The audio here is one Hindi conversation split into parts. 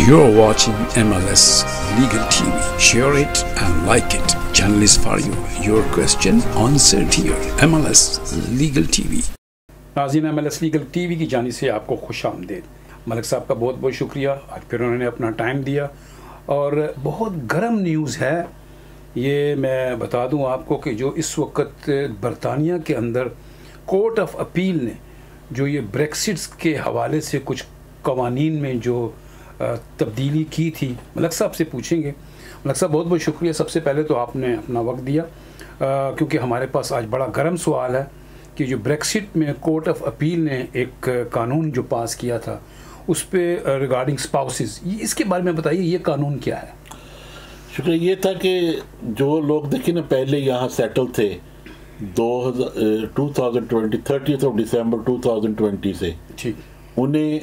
You're watching MLS Legal TV. Share it and like it. Channel is for you. Your question answered here. MLS Legal TV. नाज़रीन, MLS लीगल टीवी की जानिब से आपको खुश आमदीद। मलिक साहब का बहुत बहुत शुक्रिया, आज फिर उन्होंने अपना टाइम दिया और बहुत गर्म न्यूज़ है। ये मैं बता दूं आपको कि जो इस वक्त बरतानिया के अंदर कोर्ट ऑफ अपील ने जो ये ब्रेक्सिट्स के हवाले से कुछ कवानीन में जो तब्दीली की थी, मलिक साहब से पूछेंगे। मलिक साहब, बहुत बहुत शुक्रिया। सबसे पहले तो आपने अपना वक्त दिया क्योंकि हमारे पास आज बड़ा गर्म सवाल है कि जो ब्रेक्सिट में कोर्ट ऑफ अपील ने एक कानून जो पास किया था उस पर रिगार्डिंग स्पाउसेस, इसके बारे में बताइए, ये कानून क्या है? शुक्रिया। ये था कि जो लोग देखिए ना पहले यहाँ सेटल थे 2020 30 ऑफ दिसंबर 2020 से, ठीक, उन्हें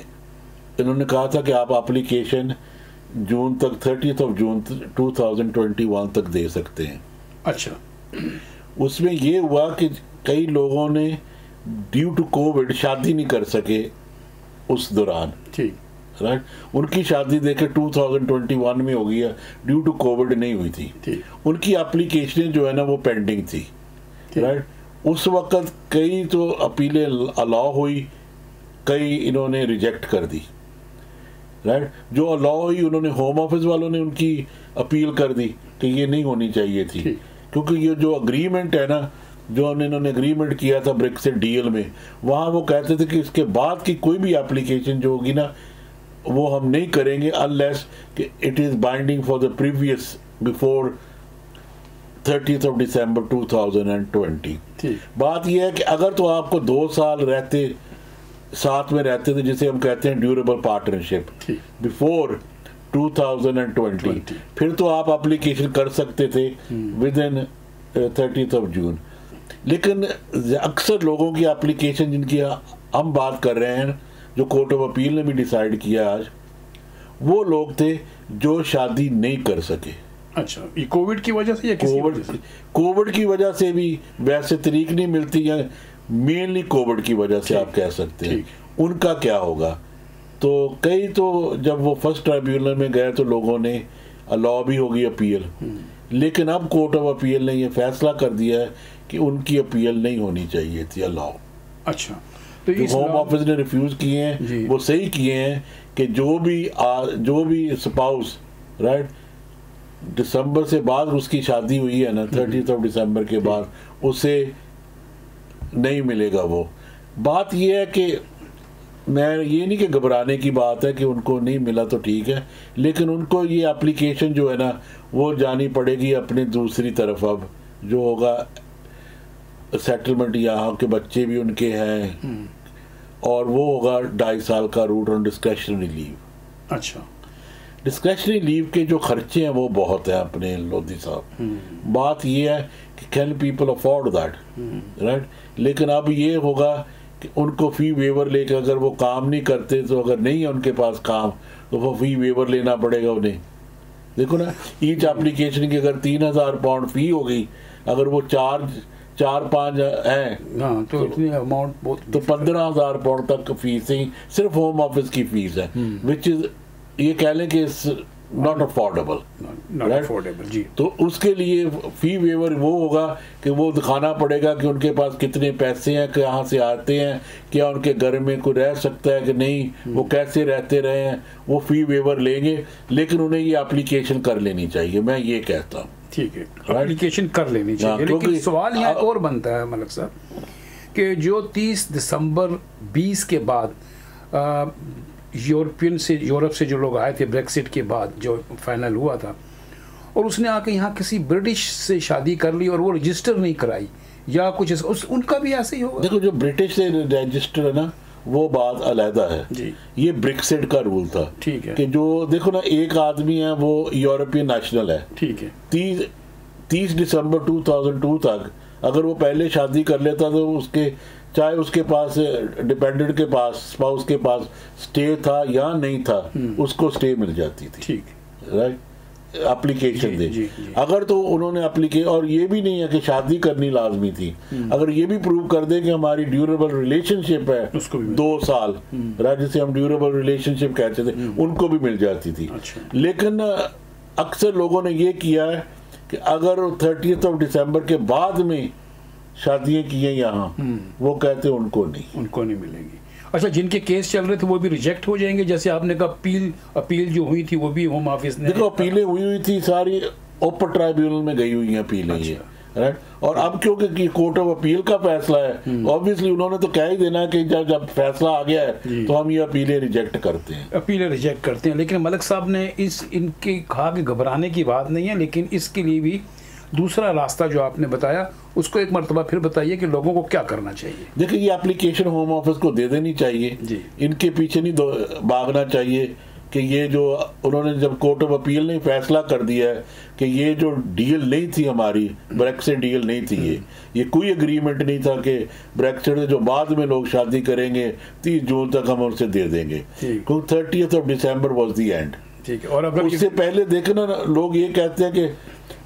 इन्होंने कहा था कि आप एप्लीकेशन जून तक 30 ऑफ जून 2021 तक दे सकते हैं। अच्छा, उसमें ये हुआ कि कई लोगों ने ड्यू टू कोविड शादी नहीं कर सके उस दौरान, ठीक, राइट। उनकी शादी देखे 2021 में हो गई है, ड्यू टू कोविड नहीं हुई थी, उनकी एप्लीकेशन जो है ना वो पेंडिंग थी, राइट। उस वक्त कई तो अपीलें अलाउ हुई, कई इन्होंने रिजेक्ट कर दी, राइट। जो अलाउ हुई उन्होंने होम ऑफिस वालों ने उनकी अपील कर दी कि ये नहीं होनी चाहिए थी, क्योंकि ये जो अग्रीमेंट है ना, जो इन्होंने अग्रीमेंट किया था ब्रेक्सिट डील में, वहाँ वो कहते थे कि इसके बाद की कोई भी एप्लीकेशन जो होगी ना वो हम नहीं करेंगे अनलेस कि it is binding for the previous before 30 of December 2020। बात यह है कि अगर तो आपको 2 साल रहते साथ में रहते थे, जिसे हम कहते हैं ड्यूरेबल पार्टनरशिप, बिफोर 2020, फिर तो आप एप्लीकेशन कर सकते थे विद इन 30 ऑफ जून। लेकिन अक्सर लोगों की एप्लीकेशन जिनकी हम बात कर रहे हैं, जो कोर्ट ऑफ अपील ने भी डिसाइड किया आज, वो लोग थे जो शादी नहीं कर सके। अच्छा, ये कोविड की वजह से या कोविड की वजह से भी वैसे तरीक नहीं मिलती है, मेनली कोविड की वजह से आप कह सकते हैं। उनका क्या होगा? तो कई तो जब वो फर्स्ट ट्राइब्यूनल में गए तो लोगों ने अलाउ भी होगी अपील, लेकिन अब कोर्ट ऑफ अपील ने ये फैसला कर दिया है कि उनकी अपील नहीं होनी चाहिए थी अलाउ। अच्छा, तो जो होम ऑफिस ने रिफ्यूज किए हैं वो सही किए हैं कि जो भी स्पाउस, राइट, दिसंबर से बाद उसकी शादी हुई है ना 30 ऑफ दिसंबर के बाद, उसे नहीं मिलेगा वो। बात ये है कि मैं ये नहीं कि घबराने की बात है कि उनको नहीं मिला तो ठीक है, लेकिन उनको ये एप्लीकेशन जो है ना वो जानी पड़ेगी अपने दूसरी तरफ। अब जो होगा सेटलमेंट, यहाँ के बच्चे भी उनके हैं, और वो होगा 2.5 साल का रूट ऑन डिस्क्रेशनरी लीव। अच्छा, डिस्क्रेशनरी लीव के जो खर्चे हैं वो बहुत है अपने लोधी साहब। बात ये है कि can people afford that, right. लेकिन अब ये होगा कि उनको फी वेवर लेकर अगर वो काम नहीं करते, तो अगर नहीं है उनके पास काम, तो वो फी वेवर लेना पड़ेगा उन्हें। देखो ना, ईच एप्लीकेशन की अगर 3,000 पाउंड फी हो गई, अगर वो 4-5 हैं तो इतनी अमाउंट, तो 15,000 पाउंड तक फीस ही सिर्फ होम ऑफिस की फीस है, विच इज ये कह लें कि नॉट अफोर्डेबल, राइट जी। तो उसके लिए फी वेवर वो होगा कि वो दिखाना पड़ेगा कि उनके पास कितने पैसे हैं, कहाँ से आते हैं, क्या उनके घर में कोई रह सकता है कि नहीं, वो कैसे रहते रहे हैं, वो फी वेवर लेंगे। लेकिन उन्हें ये एप्लीकेशन कर लेनी चाहिए, मैं ये कहता हूँ। ठीक है, एप्लीकेशन कर लेनी चाहिए। लेकिन सवाल यहाँ और बनता है मलिक साहब कि जो 30 दिसंबर 20 के बाद यूरोप से जो लोग आए थे ब्रेक्सिट के बाद जो फाइनल हुआ था, और उसने आके यहाँ किसी ब्रिटिश से शादी कर ली और वो रजिस्टर नहीं कराई या कुछ उनका भी ऐसे ही होगा? देखो, जो ब्रिटिश से रजिस्टर है ना वो बात अलहदा है जी। ये ब्रेक्सिट का रूल था, ठीक है, कि जो देखो ना एक आदमी है वो यूरोपियन नेशनल है, ठीक है, 30 दिसंबर 2002 तक अगर वो पहले शादी कर लेता तो उसके चाहे उसके पास डिपेंडेंट के पास, स्पाउस के पास स्टे था या नहीं था, उसको स्टे मिल जाती थी, ठीक, राइट। एप्लीकेशन दे। अगर तो उन्होंने एप्लीकेशन, और ये भी नहीं है कि शादी करनी लाजमी थी, अगर ये भी प्रूव कर दे कि हमारी ड्यूरेबल रिलेशनशिप है 2 साल, राइट, जिसे हम ड्यूरेबल रिलेशनशिप कहते थे, उनको भी मिल जाती थी। लेकिन अक्सर लोगों ने ये किया है कि अगर 30 दिसंबर के बाद में शादियां की हैं यहाँ, वो कहते हैं उनको नहीं मिलेंगी। अच्छा, जिनके केस चल रहे थे वो भी रिजेक्ट हो जाएंगे, जैसे आपने कहा अपील जो हुई थी वो भी होम ऑफिस ने, देखो अपीलें हुई थी सारी ऊपर ट्राइब्यूनल में गई हुई हैं अपीलें, ये राइट। और अब क्योंकि कोर्ट ऑफ अपील का फैसला है, ऑब्वियसली उन्होंने तो कह ही देना कि जब फैसला आ गया है तो हम ये अपीलें रिजेक्ट करते हैं। लेकिन मलिक साहब ने इनके कहा कि घबराने की बात नहीं है, लेकिन इसके लिए भी दूसरा रास्ता जो आपने बताया उसको एक मरतबा फिर बताइए कि लोगों को क्या करना चाहिए। देखिए, ये एप्लीकेशन होम ऑफिस को दे देनी चाहिए, इनके पीछे नहीं भागना चाहिए कि ये जो उन्होंने, जब कोर्ट ऑफ अपील ने फैसला कर दिया है कि ये जो डील नहीं थी हमारी, ब्रेक्सिट डील नहीं थी, ये कोई एग्रीमेंट नहीं था कि ब्रेक्सिट जो बाद में लोग शादी करेंगे 30 जून तक हम उनसे दे देंगे, क्योंकि 30 दिसंबर वॉज द एंड। ठीक है। और अगर उससे पहले देखना, लोग ये कहते हैं कि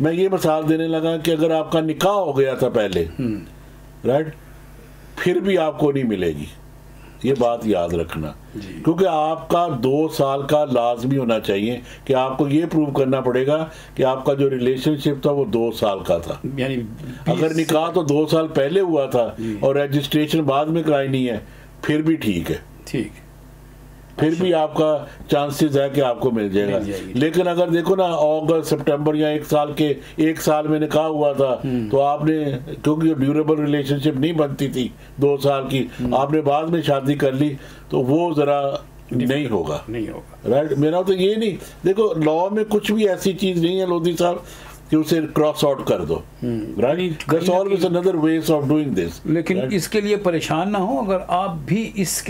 मैं ये मिसाल देने लगा कि अगर आपका निकाह हो गया था पहले, राइट, फिर भी आपको नहीं मिलेगी, ये बात याद रखना, क्योंकि आपका 2 साल का लाजमी होना चाहिए कि आपको ये प्रूव करना पड़ेगा कि आपका जो रिलेशनशिप था वो 2 साल का था। यानी अगर निकाह तो 2 साल पहले हुआ था और रजिस्ट्रेशन बाद में कराई नहीं है, फिर भी ठीक है, फिर भी आपका चांसेस है कि आपको मिल जाएगा। लेकिन अगर देखो ना, अगस्त सितंबर या 1 साल में निकाह हुआ था, तो आपने, क्योंकि ड्यूरेबल रिलेशनशिप नहीं बनती थी 2 साल की, आपने बाद में शादी कर ली, तो वो जरा नहीं होगा, राइट। मेरा तो ये नहीं, देखो लॉ में कुछ भी ऐसी चीज नहीं है लोधी साहब कि उसे क्रॉस आउट कर दो, right. There is always another ways of doing this. लेकिन इसके लिए परेशान ना हो, अगर आप भी इस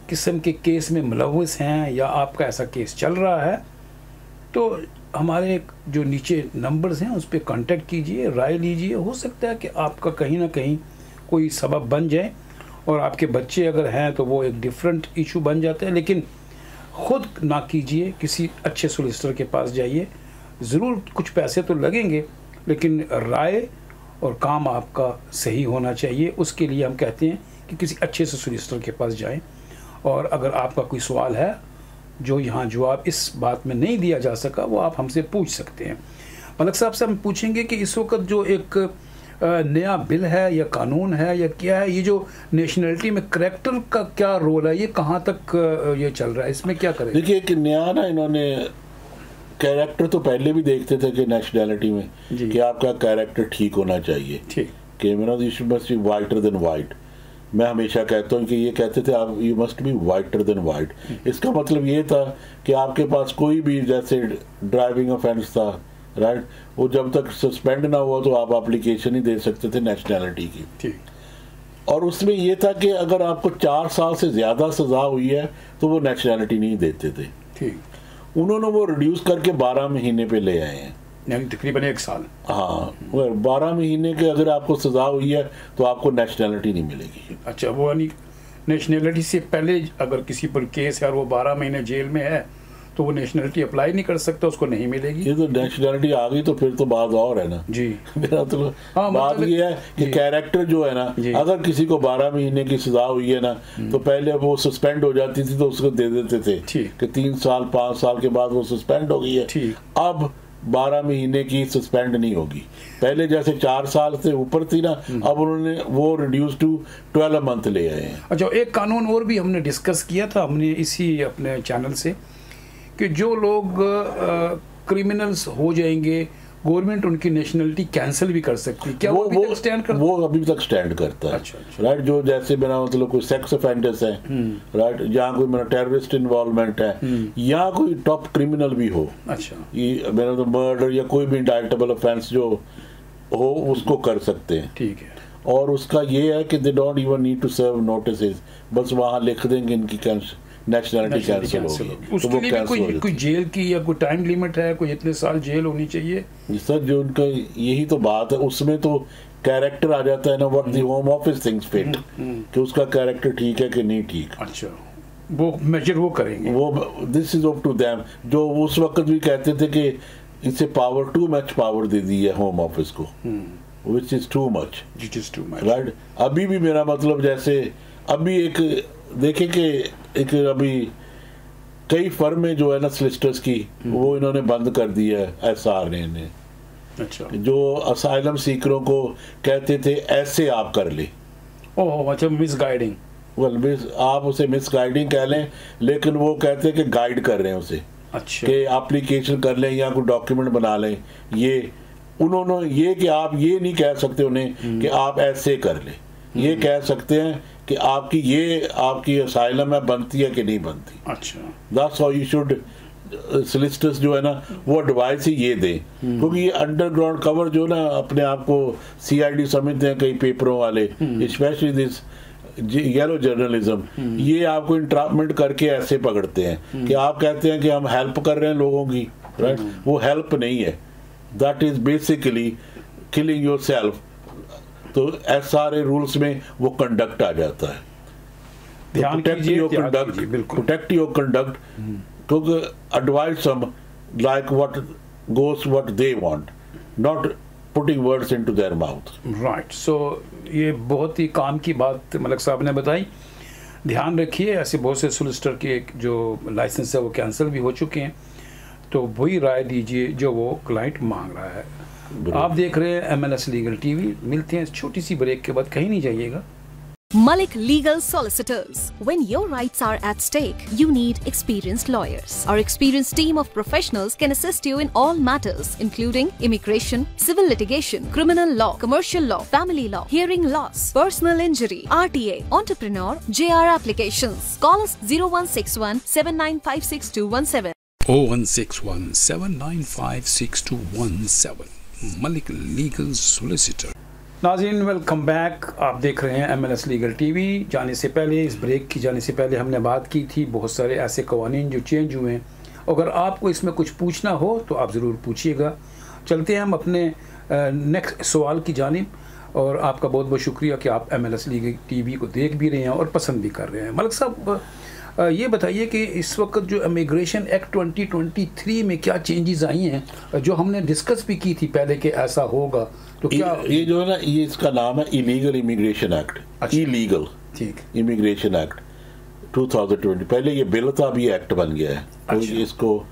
किस्म के केस में मुलव्वस हैं या आपका ऐसा केस चल रहा है, तो हमारे जो नीचे नंबर्स हैं उस पर कांटेक्ट कीजिए, राय लीजिए। हो सकता है कि आपका कहीं ना कहीं कोई सबब बन जाए, और आपके बच्चे अगर हैं तो वो एक डिफरेंट इशू बन जाता है। लेकिन खुद ना कीजिए, किसी अच्छे सोलिसिटर के पास जाइए, ज़रूर कुछ पैसे तो लगेंगे, लेकिन राय और काम आपका सही होना चाहिए। उसके लिए हम कहते हैं कि किसी अच्छे से सोलिसिटर के पास जाएं, और अगर आपका कोई सवाल है जो यहाँ जवाब इस बात में नहीं दिया जा सका, वो आप हमसे पूछ सकते हैं। मलिक साहब से हम पूछेंगे कि इस वक्त जो एक नया बिल है या कानून है या क्या है, ये जो नेशनलिटी में करैक्टर का क्या रोल है, ये कहाँ तक ये चल रहा है, इसमें क्या करें? देखिए, एक नया ना, इन्होंने कैरेक्टर तो पहले भी देखते थे कि नेशनैलिटी में कि आपका कैरेक्टर ठीक होना चाहिए, कि मेरा you must be whiter than white. मैं हमेशा कहता हूँ कि ये कहते थे आप you must be whiter than white. इसका मतलब ये था कि आपके पास कोई भी, जैसे ड्राइविंग ऑफेंस था, राइट, वो जब तक सस्पेंड ना हुआ तो आप एप्लीकेशन ही दे सकते थे नेशनैलिटी की। और उसमें ये था कि अगर आपको 4 साल से ज्यादा सजा हुई है तो वो नेशनैलिटी नहीं देते थे। उन्होंने वो रिड्यूस करके 12 महीने पे ले आए हैं, यानी तकरीबन 1 साल। हाँ, 12 महीने के अगर आपको सजा हुई है तो आपको नेशनैलिटी नहीं मिलेगी। अच्छा, वो यानी नेशनैलिटी से पहले अगर किसी पर केस है और वो 12 महीने जेल में है तो वो नेशनैलिटी अप्लाई नहीं कर सकता, उसको नहीं मिलेगी। ये तो नेशनैलिटी आ गई तो फिर तो बात और है ना जी। मेरा तो बात ये है कि कैरेक्टर जो है ना, अगर किसी को 12 महीने की सजा हुई है ना, तो पहले वो सस्पेंड हो जाती थी तो उसको दे देते थे कि 3 साल 5 साल के बाद वो सस्पेंड हो गई है। अब 12 महीने की सस्पेंड नहीं होगी, पहले जैसे 4 साल से ऊपर थी ना, अब उन्होंने वो रिड्यूस टू 12 मंथ ले आए हैं। अच्छा, एक कानून और भी हमने डिस्कस किया था हमने इसी अपने चैनल से, कि जो लोग क्रिमिनल्स हो जाएंगे, गवर्नमेंट उनकी नेशनलिटी कैंसिल भी कर सकती है, क्या वो अभी तक स्टैंड करता है? वो अभी तक स्टैंड करता है। अच्छा। राइट, जो जैसे मेरा मतलब कोई सेक्स ऑफेंडर्स है, राइट, जहाँ कोई मेरा टेररिस्ट इन्वॉल्वमेंट है, या कोई टॉप क्रिमिनल भी हो, अच्छा, ये मेरा तो मर्डर या कोई भी इंडाइटेबल ऑफेंस जो हो उसको कर सकते हैं। ठीक है। और उसका ये है कि they don't even need to serve notices, बस वहाँ लिख देंगे इनकी नेशनलिटी कैंसिल होगी। उसके लिए कोई जेल की या कोई टाइम लिमिट है, कोई इतने साल जेल होनी चाहिए? सर, जो उनका यही तो बात है, उसमें तो कैरेक्टर आ जाता है ना, what the home office thinks fit, कि उसका कैरेक्टर ठीक है कि नहीं ठीक। अच्छा, वो मेजर वो करेंगे, वो this is up to them. जो उस वक्त भी कहते थे कि इसे पावर टू मच पावर दे दी है होम ऑफिस को, which is too much, right. अभी भी मेरा मतलब जैसे अभी एक देखें कि एक अभी कई फर्में जो है ना सोलिसिटर्स की वो इन्होंने बंद कर दी है एसआर ने। अच्छा। जो असाइलम सीकरों को कहते थे ऐसे आप कर ले, ओह अच्छा, मिसगाइडिंग, आप उसे मिसगाइडिंग कह लें, लेकिन वो कहते हैं कि गाइड कर रहे हैं उसे। अच्छा। कि एप्लीकेशन कर लें या कोई डॉक्यूमेंट बना लें, ये उन्होंने ये कि आप ये नहीं कह सकते उन्हें कि आप ऐसे कर लें, ये कह सकते हैं कि आपकी असाइलम है, बनती है कि नहीं बनती। अच्छा। That's how you should solicitors जो है ना वो एडवाइस ही ये दें, क्योंकि ये अंडरग्राउंड कवर जो ना अपने आप को सीआईडी समझते हैं कई पेपरों वाले, स्पेशली दिस येलो जर्नलिज्म, ये आपको इंट्रैपमेंट करके ऐसे पकड़ते हैं कि आप कहते हैं कि हम हेल्प कर रहे हैं लोगों की, राइट। वो हेल्प नहीं है, that is basically killing yourself. तो ऐसे सारे रूल्स में वो कंडक्ट आ जाता है। प्रोटेक्ट योर कंडक्ट, क्योंकि एडवाइस हम like what they want, not putting words into their mouth. Right. So ये बहुत ही काम की बात मलिक साहब ने बताई। ध्यान रखिए, ऐसे बहुत से सोलिसिटर के जो लाइसेंस है वो कैंसिल भी हो चुके हैं, तो वही राय दीजिए जो वो क्लाइंट मांग रहा है। आप देख रहे हैं MLS लीगल टीवी। मिलते हैं छोटी सी ब्रेक के बाद, कहीं नहीं जाइएगा। Malik Legal Solicitors. When your rights are at stake, you need experienced lawyers. Our experienced team of professionals can assist you in all matters, including immigration, civil litigation, criminal law, commercial law, family law, hearing loss, personal injury, RTA, entrepreneur, JR applications. Call us 0161 7956 0161 7956 Malik Legal Solicitor। नाज़रीन वेलकम बैक। आप देख रहे हैं MLS लीगल टीवी। जाने से पहले, इस ब्रेक की जाने से पहले हमने बात की थी बहुत सारे ऐसे कवानीन जो चेंज हुए हैं। अगर आपको इसमें कुछ पूछना हो तो आप ज़रूर पूछिएगा। चलते हैं हम अपने नेक्स्ट सवाल की जानिब, और आपका बहुत बहुत शुक्रिया कि आप MLS लीगल टीवी को देख भी रहे हैं और पसंद भी कर रहे हैं। मलिक साहब ये बताइए कि इस वक्त जो इमिग्रेशन एक्ट 2023 में क्या चेंजेस आई हैं, जो हमने डिस्कस भी की थी पहले कि ऐसा होगा, तो क्या ये जो है ना, ये इसका नाम है इलीगल इमिग्रेशन एक्ट। अच्छा। Illegal immigration act 2020। पहले ये बिल था, अभी एक्ट बन गया है। अच्छा। तो इसको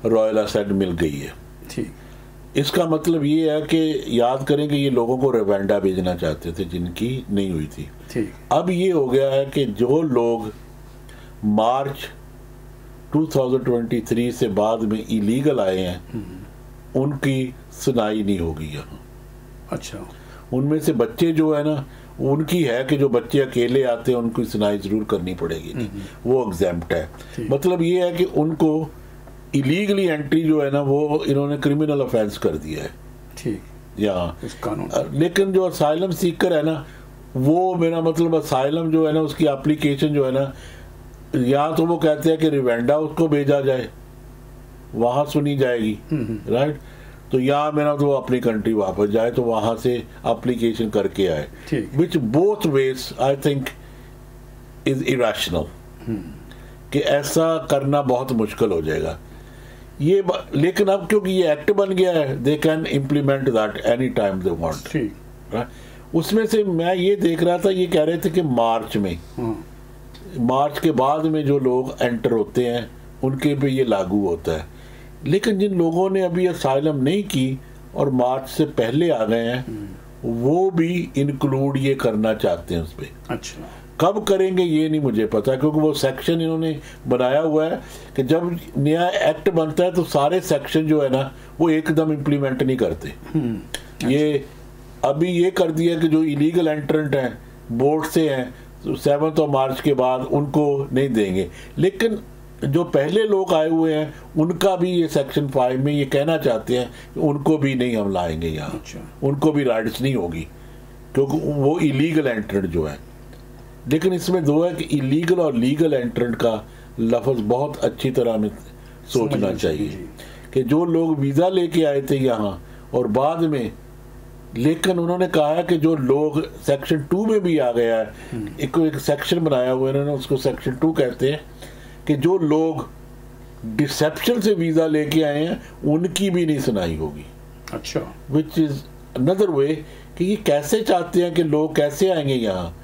रॉयल असेट मिल गई है। ठीक। इसका मतलब ये है कि याद करें कि ये लोगों को रिवांडा भेजना चाहते थे जिनकी नहीं हुई थी। ठीक। अब ये हो गया है कि जो लोग मार्च 2023 से बाद में इलीगल आए हैं उनकी सुनाई नहीं होगी यहाँ। अच्छा। उनमें से बच्चे जो है ना, उनकी है कि जो बच्चे अकेले आते हैं उनकी सुनाई जरूर करनी पड़ेगी, नहीं वो एग्जेम्प्ट है। मतलब ये है कि उनको इलीगली एंट्री जो है ना वो इन्होंने क्रिमिनल ऑफेंस कर दिया है। ठीक। यहाँ इस कानून। लेकिन जो असाइलम सीकर है ना, वो मेरा मतलब असाइलम जो है ना उसकी एप्लीकेशन जो है ना, या तो वो कहते हैं कि रिवेंडा उसको भेजा जाए, वहां सुनी जाएगी, राइट। तो यहाँ मेरा तो अपनी कंट्री वापस जाए, तो वहां से एप्लीकेशन करके आए, which both ways I think is irrational, कि ऐसा करना बहुत मुश्किल हो जाएगा ये। लेकिन अब क्योंकि ये एक्ट बन गया है, they can implement that any time they want, right. उसमें से मैं ये देख रहा था, ये कह रहे थे कि मार्च के बाद में जो लोग एंटर होते हैं उनके पे ये लागू होता है। लेकिन जिन लोगों ने अभी असाइलम नहीं की और मार्च से पहले आ गए हैं, वो भी इंक्लूड ये करना चाहते हैं उस पर। अच्छा। कब करेंगे ये नहीं मुझे पता, क्योंकि वो सेक्शन इन्होंने बनाया हुआ है कि जब नया एक्ट बनता है तो सारे सेक्शन जो है ना वो एकदम इम्प्लीमेंट नहीं करते। ये अभी ये कर दिया कि जो इलीगल एंट्रेंट हैं बोर्ड से हैं, 7 मार्च के बाद उनको नहीं देंगे, लेकिन जो पहले लोग आए हुए हैं उनका भी ये सेक्शन 5 में ये कहना चाहते हैं कि उनको भी नहीं हम लाएंगे यहाँ। अच्छा। उनको भी राइट्स नहीं होगी क्योंकि वो इलीगल एंट्रेंट जो है। लेकिन इसमें दो है कि इलीगल और लीगल एंट्रेंट का लफ्ज बहुत अच्छी तरह में सोचना चाहिए कि जो लोग वीज़ा लेके आए थे यहाँ और बाद में, लेकिन उन्होंने कहा है कि जो लोग सेक्शन 2 में भी आ गया है, एक सेक्शन बनाया हुआ है उन्होंने, उसको सेक्शन 2 कहते हैं, कि जो लोग डिसेप्शन से वीज़ा लेके आए हैं उनकी भी नहीं सुनाई होगी। अच्छा, विच इज़ अनदर वे कि ये कैसे चाहते हैं कि लोग कैसे आएंगे यहाँ,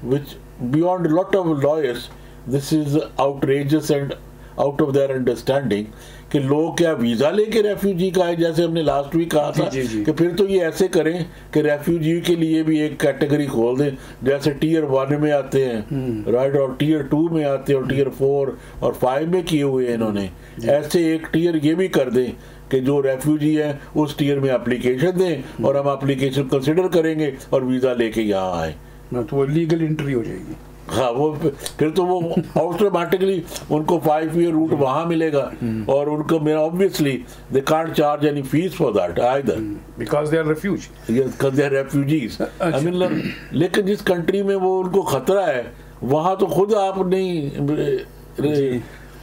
which beyond lot of lawyers this is outrageous and out of their understanding कि लोग क्या वीज़ा लेके रेफ्यूजी का आए, जैसे हमने लास्ट वीक कहा था कि फिर तो ये ऐसे करें कि रेफ्यूजी के लिए भी एक कैटेगरी खोल दें, जैसे टियर 1 में आते हैं राइट, और टियर 2 में आते हैं, और टियर 4 और 5 में किए हुए हैं इन्होंने, ऐसे एक टियर ये भी कर दें कि जो रेफ्यूजी है उस टियर में एप्लीकेशन दें और हम एप्लीकेशन कंसिडर करेंगे और वीज़ा लेके यहाँ आए, तो वो लीगल एंट्री हो जाएगी। हाँ, वो फिर तो वो ऑटोमेटिकली उनको 5 ईयर रूट वहाँ मिलेगा, और उनको मेरा obviously they can't charge any fees for that either because they are refuse, because they are refugees. I mean, लेकिन जिस कंट्री में वो उनको खतरा है वहाँ तो खुद आप नहीं,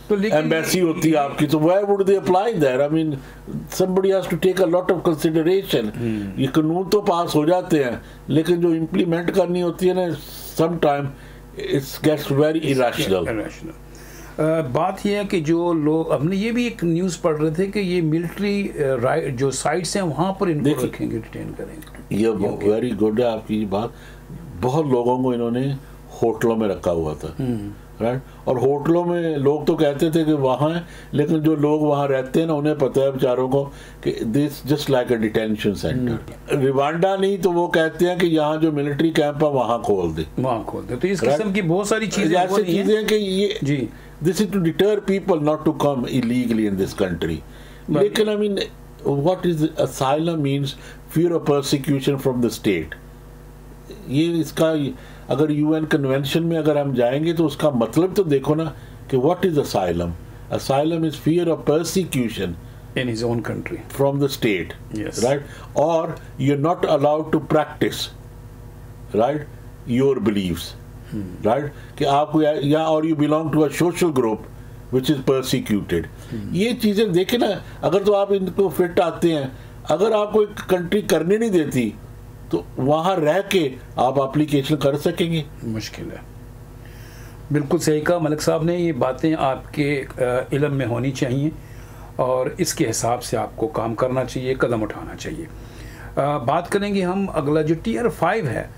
तो एम्बेसी होती है आपकी, तो why would they apply there? I mean somebody has to take a lot of consideration. ये कानून तो पास हो जाते हैं लेकिन जो इम्प्लीमेंट करनी होती है ना, some time it's gets very irrational. बात यह है कि जो लोग, हमने ये भी एक न्यूज़ पढ़ रहे थे कि ये मिलिट्री जो साइट्स हैं वहाँ पर इनको रखेंगे, डिटेन करेंगे। ये वेरी गुड है आपकी बात। बहुत लोगों को इन्होंने होटलों में रखा हुआ था, राइट, और होटलों में लोग तो कहते थे कि वहाँ है, लेकिन जो लोग वहाँ रहते हैं ना उन्हें पता है बेचारों को कि this just like a detention center. Rwanda नहीं तो वो कहते हैं कि यहाँ जो मिलिट्री कैंप है वहाँ खोल दे, तो इस किस्म की बहुत सारी चीजें ऐसी चीजें कि ये this is to deter people not to come illegally in this country. लेकिन I mean what is asylum means fear of persecution from the state. ये इसका अगर यूएन कन्वेंशन में अगर हम जाएंगे तो उसका मतलब तो देखो ना कि what is asylum. Asylum is fear of persecution in his own country from the state, yes, right, or you're not allowed to practice, right, your beliefs, right, कि आप या or you belong to a social group which is persecuted। ये चीजें देखे ना, अगर तो आप इनको फिट आते हैं, अगर आपको एक कंट्री करने नहीं देती तो वहां रह के आप एप्लीकेशन कर सकेंगे, मुश्किल है। बिल्कुल सही कहा मलिक साहब ने, ये बातें आपके इल्म में होनी चाहिए और इसके हिसाब से आपको काम करना चाहिए, कदम उठाना चाहिए। बात करेंगे हम अगला जो टियर 5 है,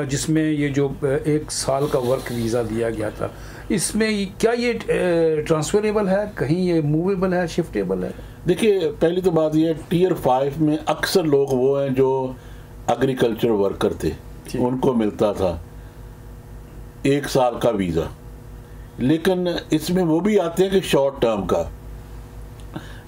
जिसमें ये जो 1 साल का वर्क वीज़ा दिया गया था, इसमें क्या ये ट्रांसफरेबल है, कहीं ये मूवेबल है, शिफ्टेबल है? देखिए, पहली तो बात ये, टियर 5 में अक्सर लोग वो हैं जो एग्रीकल्चर वर्कर थे, उनको मिलता था 1 साल का वीज़ा। लेकिन इसमें वो भी आते हैं कि शॉर्ट टर्म का,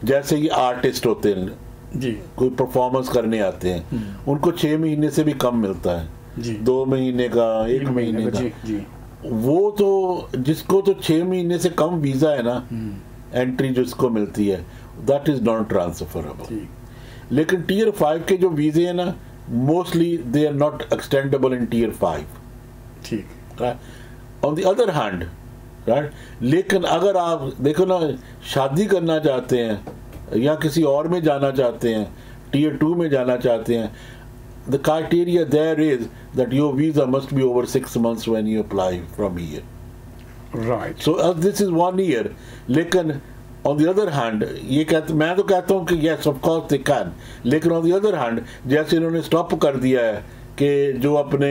जैसे ये आर्टिस्ट होते हैं जी, कोई परफॉर्मेंस करने आते हैं, उनको 6 महीने से भी कम मिलता है जी, 2 महीने का, 1 महीने का जी। वो तो जिसको तो 6 महीने से कम वीज़ा है ना, एंट्री जिसको मिलती है, दैट इज नॉट ट्रांसफरेबल। लेकिन टियर 5 के जो वीज़े हैं ना, mostly they are not extendable in tier 5, ठीक। On the other hand, right, लेकिन अगर आप देखो ना, शादी करना चाहते हैं या किसी और में जाना चाहते हैं, टियर 2 में जाना चाहते हैं, the criteria there is that your visa must be over 6 months when you apply from here, right, so this is 1 year। लेकिन on the other hand, ये कहते, मैं तो कहता हूँ कि yes of course they can, लेकिन on the other hand जैसे इन्होंने स्टॉप कर दिया है कि जो अपने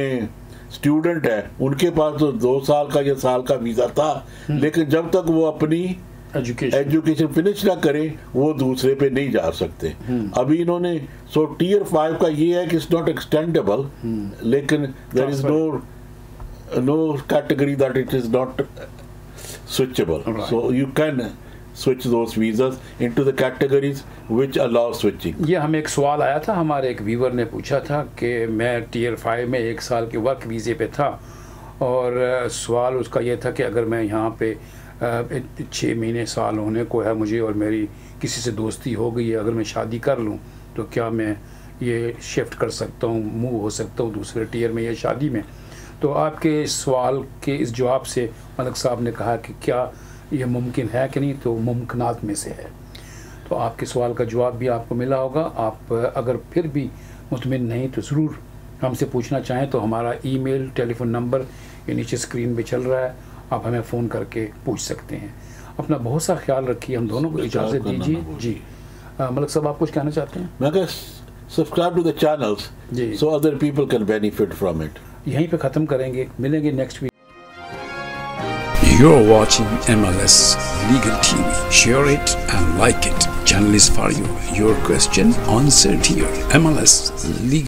स्टूडेंट है उनके पास तो 2 साल का या साल का वीज़ा था, लेकिन जब तक वो अपनी एजुकेशन फिनिश ना करें वो दूसरे पे नहीं जा सकते। अभी इन्होंने सो टियर 5 का ये है कि इट्स नॉट एक्सटेंडेबल, लेकिन there is no category that it is not switchable, so you can switch those visas into the categories which allow switching। ये हमें एक सवाल आया था, हमारे एक व्यूवर ने पूछा था कि मैं टियर 5 में 1 साल के वर्क वीज़े पे था, और सवाल उसका ये था कि अगर मैं यहाँ पे 6 महीने साल होने को है मुझे और मेरी किसी से दोस्ती हो गई है, अगर मैं शादी कर लूँ तो क्या मैं ये शिफ्ट कर सकता हूँ, मूव हो सकता हूँ दूसरे टियर में या शादी में? तो आपके सवाल के इस जवाब से मलिक साहब ने कहा कि क्या ये मुमकिन है कि नहीं, तो मुमकिनात में से है। तो आपके सवाल का जवाब भी आपको मिला होगा। आप अगर फिर भी मुतमिन नहीं तो ज़रूर हमसे पूछना चाहें तो हमारा ईमेल, टेलीफोन नंबर ये नीचे स्क्रीन पे चल रहा है, आप हमें फ़ोन करके पूछ सकते हैं। अपना बहुत सा ख्याल रखिए, हम दोनों को इजाज़त दीजिए। जी मलिक साहब, आप कुछ कहना चाहते हैं? मैं कह subscribe to the channels so other people can benefit from it. यहीं पे ख़त्म करेंगे, मिलेंगे next week. You're watching MLS Legal TV. Share it and like it. Channel is for you. Your question answered here. MLS Legal